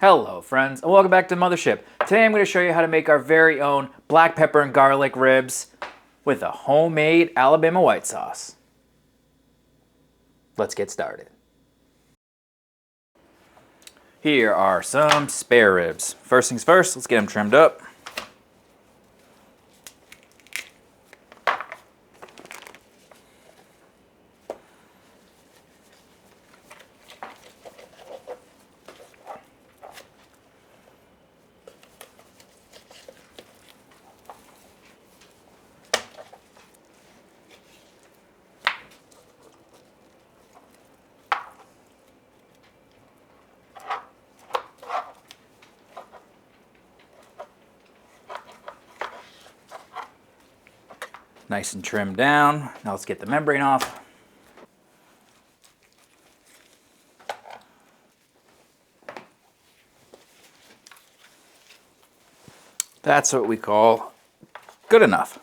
Hello friends, and welcome back to Mothership. Today I'm going to show you how to make our very own black pepper and garlic ribs with a homemade Alabama white sauce. Let's get started. Here are some spare ribs. First things first, let's get them trimmed up. Nice and trimmed down. Now let's get the membrane off. That's what we call good enough.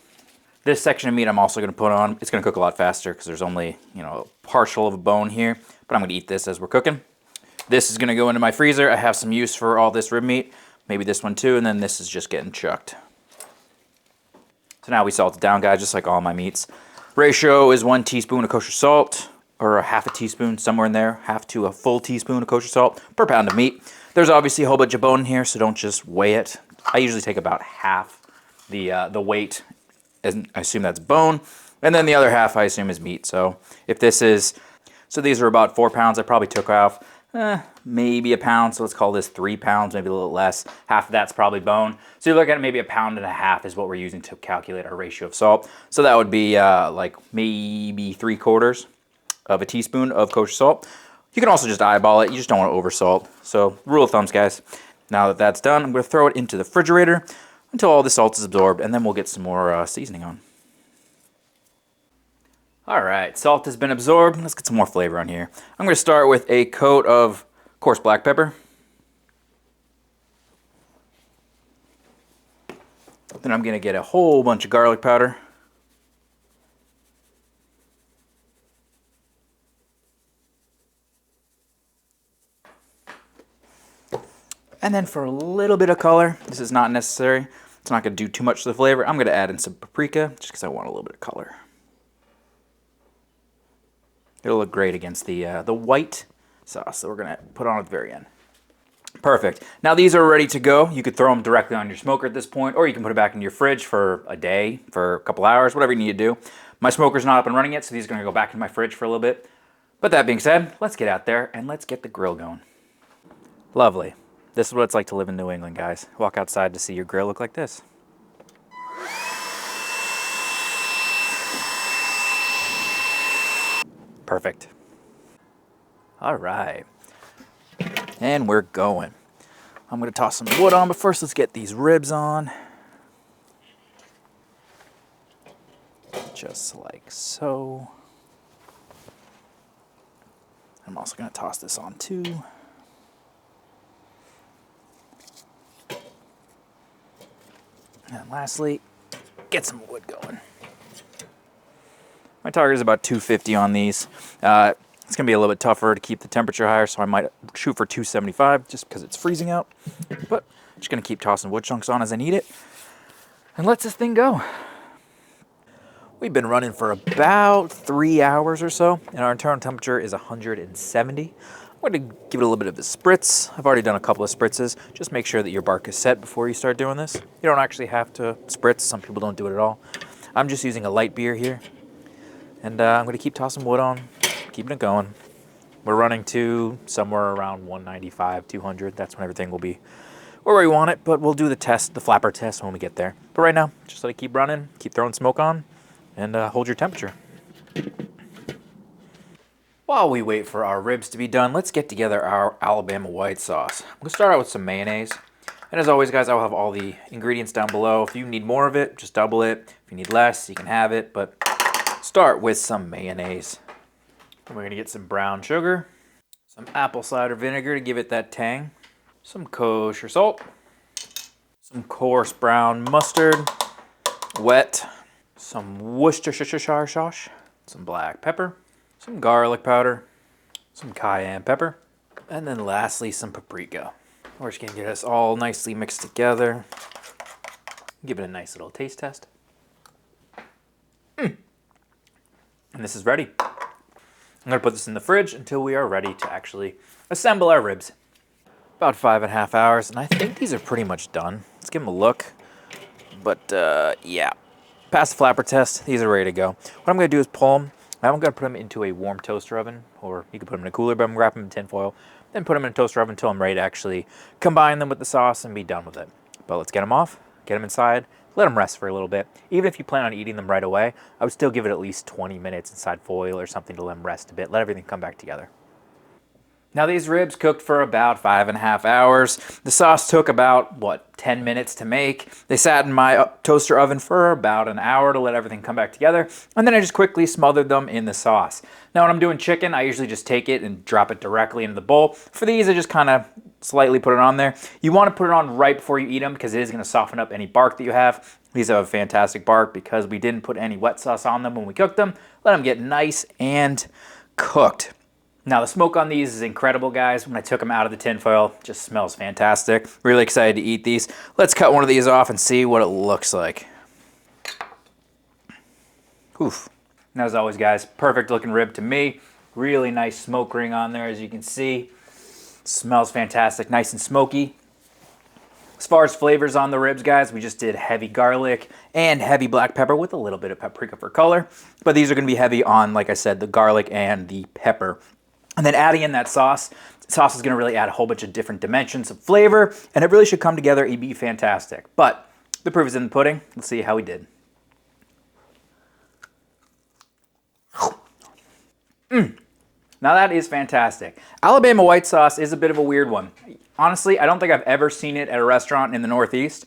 This section of meat I'm also going to put on. It's going to cook a lot faster because there's only, a partial of a bone here. But I'm going to eat this as we're cooking. This is going to go into my freezer. I have some use for all this rib meat. Maybe this one too. And then this is just getting chucked. So now we salt it down, guys, just like all my meats. Ratio is 1 teaspoon of kosher salt, or a half a teaspoon, somewhere in there. Half to a full teaspoon of kosher salt per pound of meat. There's obviously a whole bunch of bone in here, so don't just weigh it. I usually take about half the weight, and I assume that's bone. And then the other half I assume is meat. So if this is, so these are about 4 pounds. I probably took off maybe a pound, so let's call this 3 pounds, maybe a little less. Half of that's probably bone. So you look at it, maybe 1.5 pounds is what we're using to calculate our ratio of salt. So that would be like maybe 3/4 of a teaspoon of kosher salt. You can also just eyeball it. You just don't want to over salt. So rule of thumbs, guys. Now that that's done, I'm going to throw it into the refrigerator until all the salt is absorbed, and then we'll get some more seasoning on. All right, salt has been absorbed. Let's get some more flavor on here. I'm going to start with a coat of coarse black pepper. Then I'm going to get a whole bunch of garlic powder. And then for a little bit of color, this is not necessary. It's not going to do too much to the flavor. I'm going to add in some paprika just because I want a little bit of color. It'll look great against the white sauce that we're going to put on at the very end. Perfect. Now these are ready to go. You could throw them directly on your smoker at this point, or you can put it back in your fridge for a day, for a couple hours, whatever you need to do. My smoker's not up and running yet, so these are going to go back in my fridge for a little bit. But that being said, let's get out there and let's get the grill going. Lovely. This is what it's like to live in New England, guys. Walk outside to see your grill look like this. Perfect. All right. And we're going. I'm going to toss some wood on, but first let's get these ribs on. Just like so. I'm also going to toss this on too. And lastly, get some wood going. My target is about 250 on these. It's going to be a little bit tougher to keep the temperature higher, so I might shoot for 275 just because it's freezing out. But I'm just going to keep tossing wood chunks on as I need it. And let this thing go. We've been running for about 3 hours or so, and our internal temperature is 170. I'm going to give it a little bit of a spritz. I've already done a couple of spritzes. Just make sure that your bark is set before you start doing this. You don't actually have to spritz. Some people don't do it at all. I'm just using a light beer here. And I'm going to keep tossing wood on, keeping it going. We're running to somewhere around 195, 200. That's when everything will be where we want it. But we'll do the test, the flapper test when we get there. But right now, just let it keep running, keep throwing smoke on, and hold your temperature. While we wait for our ribs to be done, let's get together our Alabama white sauce. I'm going to start out with some mayonnaise. And as always, guys, I'll have all the ingredients down below. If you need more of it, just double it. If you need less, you can have it. But start with some mayonnaise. And we're going to get some brown sugar, some apple cider vinegar to give it that tang, some kosher salt, some coarse brown mustard, wet, some Worcestershire sauce, some black pepper, some garlic powder, some cayenne pepper, and then lastly some paprika. We're just gonna get us all nicely mixed together. Give it a nice little taste test. And this is ready. I'm gonna put this in the fridge until we are ready to actually assemble our ribs. About 5.5 hours, and I think these are pretty much done. Let's give them a look. But yeah, pass the flapper test. These are ready to go. What I'm gonna do is pull them. I'm gonna put them into a warm toaster oven, or you can put them in a cooler, but I'm gonna wrap them in tin foil, then put them in a toaster oven until I'm ready to actually combine them with the sauce and be done with it. But let's get them off, get them inside, let them rest for a little bit. Even if you plan on eating them right away, I would still give it at least 20 minutes inside foil or something to let them rest a bit, let everything come back together. Now these ribs cooked for about 5.5 hours. The sauce took about, 10 minutes to make. They sat in my toaster oven for about an hour to let everything come back together. And then I just quickly smothered them in the sauce. Now when I'm doing chicken, I usually just take it and drop it directly into the bowl. For these, I just kind of slightly put it on there. You want to put it on right before you eat them because it is going to soften up any bark that you have. These have a fantastic bark because we didn't put any wet sauce on them when we cooked them. Let them get nice and cooked. Now the smoke on these is incredible, guys. When I took them out of the tin foil, it just smells fantastic. Really excited to eat these. Let's cut one of these off and see what it looks like. Oof. And as always, guys, perfect looking rib to me. Really nice smoke ring on there, as you can see. Smells fantastic, nice and smoky. As far as flavors on the ribs, guys, we just did heavy garlic and heavy black pepper with a little bit of paprika for color. But these are going to be heavy on, like I said, the garlic and the pepper. And then adding in that sauce, the sauce is going to really add a whole bunch of different dimensions of flavor, and it really should come together and be fantastic. But the proof is in the pudding. Let's see how we did. Now that is fantastic. Alabama white sauce is a bit of a weird one. Honestly, I don't think I've ever seen it at a restaurant in the Northeast.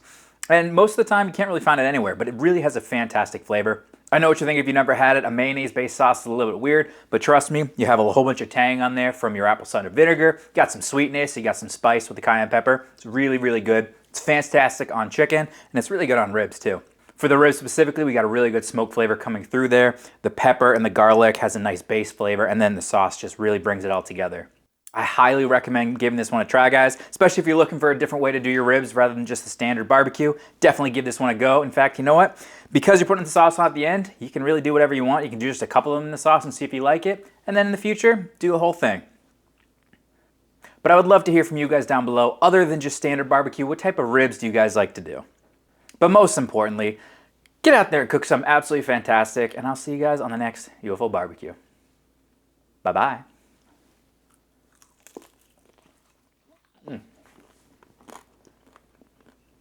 And most of the time, you can't really find it anywhere, but it really has a fantastic flavor. I know what you think if you've never had it. A mayonnaise-based sauce is a little bit weird, but trust me, you have a whole bunch of tang on there from your apple cider vinegar. You got some sweetness, you got some spice with the cayenne pepper. It's really, really good. It's fantastic on chicken, and it's really good on ribs too. For the ribs specifically, we got a really good smoke flavor coming through there. The pepper and the garlic has a nice base flavor, and then the sauce just really brings it all together. I highly recommend giving this one a try, guys, especially if you're looking for a different way to do your ribs rather than just the standard barbecue. Definitely give this one a go. In fact, you know what? Because you're putting the sauce on at the end, you can really do whatever you want. You can do just a couple of them in the sauce and see if you like it, and then in the future, do the whole thing. But I would love to hear from you guys down below. Other than just standard barbecue, what type of ribs do you guys like to do? But most importantly, get out there and cook something absolutely fantastic, and I'll see you guys on the next UFO barbecue. Bye-bye.